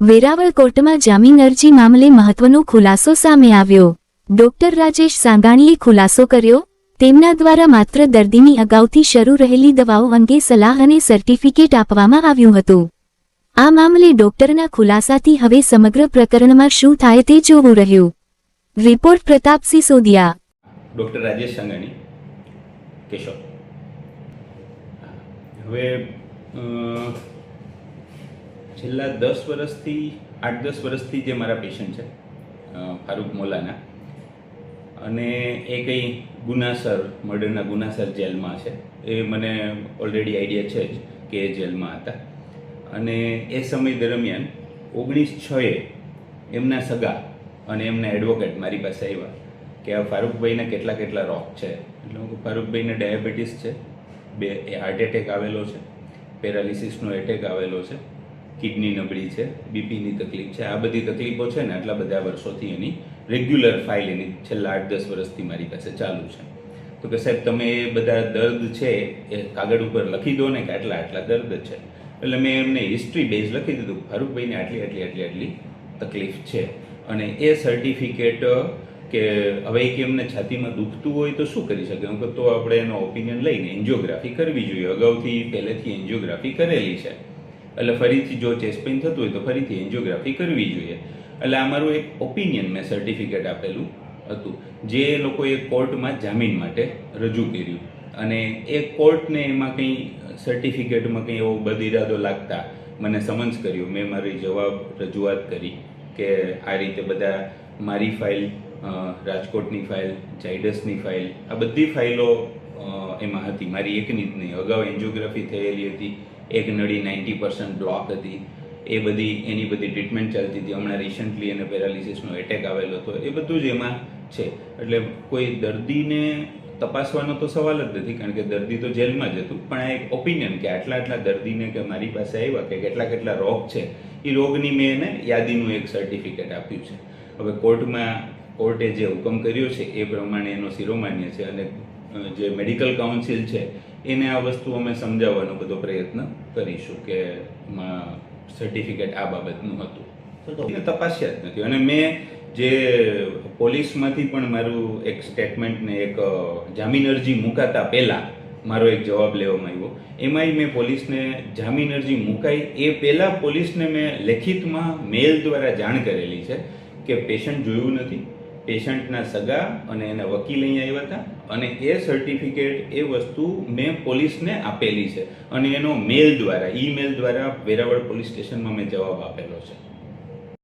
વેરાવળ કોર્ટમાં જામીન અરજી મામલે મહત્વનો ખુલાસો સામે આવ્યો। ડોક્ટર રાજેશ સાંગાણીએ ખુલાસો કર્યો। તેમના દ્વારા માત્ર દર્દીની અગાઉથી શરૂ રહેલી દવાઓ અંગે સલાહ અને સર્ટિફિકેટ આપવામાં આવ્યું હતું। આ મામલે ડોક્ટરના ખુલાસાથી હવે સમગ્ર પ્રકરણમાં શું થાય તે જોવું રહ્યું। રિપોર્ટ પ્રતાપસિંહ સોદિયા। ડોક્ટર રાજેશ સાંગાણી, કેશોદ। હવે છેલ્લા 10 વર્ષથી 8-10 વર્ષથી જે મારા પેશન્ટ છે ફારૂક મોલાના, અને એ કંઈ ગુનાસર મર્ડરના ગુનાસર જેલમાં છે, એ મને ઓલરેડી આઈડિયા છે જ કે એ જેલમાં હતા। અને એ સમય દરમિયાન 19/6 એમના સગા અને એમના એડવોકેટ મારી પાસે આવ્યા કે આ ફારૂકભાઈને કેટલા રોગ છે। એટલે હું ફારૂકભાઈને ડાયાબિટીસ છે, 2 હાર્ટ એટેક આવેલો છે, પેરાલિસિસનો એટેક આવેલો છે, કિડની નબળી છે, બીપીની તકલીફ છે। આ બધી તકલીફો છે ને આટલા બધા વર્ષોથી એની રેગ્યુલર ફાઇલ એની છેલ્લા 8-10 વર્ષથી મારી પાસે ચાલુ છે। તો કે સાહેબ તમે એ બધા દર્દ છે એ કાગળ ઉપર લખી દો ને કે આટલા દર્દ છે। એટલે મેં એમને હિસ્ટ્રી બેઝ લખી દીધું, ફારૂકભાઈને આટલી તકલીફ છે। અને એ સર્ટિફિકેટ કે હવે કે એમને છાતીમાં દુખતું હોય તો શું કરી શકે, તો આપણે એનો ઓપિનિયન લઈને એન્જિયોગ્રાફી કરવી જોઈએ। અગાઉથી પહેલેથી એન્જિયોગ્રાફી કરેલી છે, એટલે ફરીથી જો ચેસ્ટ પેઇન થતું હોય તો ફરીથી એન્જિયોગ્રાફી કરવી જોઈએ। એટલે આ મારું એક ઓપિનિયન મેં સર્ટિફિકેટ આપેલું હતું, જે લોકોએ કોર્ટમાં જામીન માટે રજૂ કર્યું। અને એ કોર્ટને એમાં કંઈ સર્ટિફિકેટમાં કંઈ એવો બદઇરાદો લાગતા મને સમન્સ કર્યું। મેં મારી રજૂઆત કરી કે આ રીતે બધા મારી ફાઇલ, રાજકોટની ફાઇલ, ઝાયડસની ફાઇલ, આ બધી ફાઇલો એમાં હતી, મારી એકની જ નહીં। અગાઉ એન્જિયોગ્રાફી થયેલી હતી, એક નળી 90% બ્લોક હતી, એ બધી એની બધી ટ્રીટમેન્ટ ચાલતી હતી। હમણાં રિસન્ટલી એને પેરાલિસિસનો એટેક આવેલો હતો, એ બધું જ એમાં છે। એટલે કોઈ દર્દીને તપાસવાનો તો સવાલ જ નથી, કારણ કે દર્દી તો જેલમાં જ હતું, પણ આ એક ઓપિનિયન કે આટલા દર્દીને કે મારી પાસે આવ્યા કે કેટલા રોગ છે, એ રોગની મેં એને યાદીનું એક સર્ટિફિકેટ આપ્યું છે। હવે કોર્ટે જે હુકમ કર્યો છે એ પ્રમાણે એનો શિરોમાન્ય છે, અને જે મેડિકલ કાઉન્સિલ છે એને આ વસ્તુ અમે સમજાવવાનો બધો પ્રયત્ન કરીશું કે સર્ટિફિકેટ આ બાબતનું હતું, એને તપાસ્યા જ નથી। અને મેં જે પોલીસમાંથી પણ મારું એક સ્ટેટમેન્ટ ને એક જામીન અરજી મુકાતા પહેલાં મારો એક જવાબ લેવામાં આવ્યો, એમાંય મેં પોલીસને જામીન અરજી મુકાઈ એ પહેલાં પોલીસને મેં લેખિતમાં મેલ દ્વારા જાણ કરેલી છે કે પેશન્ટ જોયું નથી, પેશન્ટના સગા અને એના વકીલ અહીંયા આવ્યા હતા, અને એ સર્ટિફિકેટ એ વસ્તુ મેં પોલીસને આપેલી છે, અને એનો મેલ દ્વારા ઈમેલ દ્વારા વેરાવળ પોલીસ સ્ટેશનમાં મેં જવાબ આપેલો છે।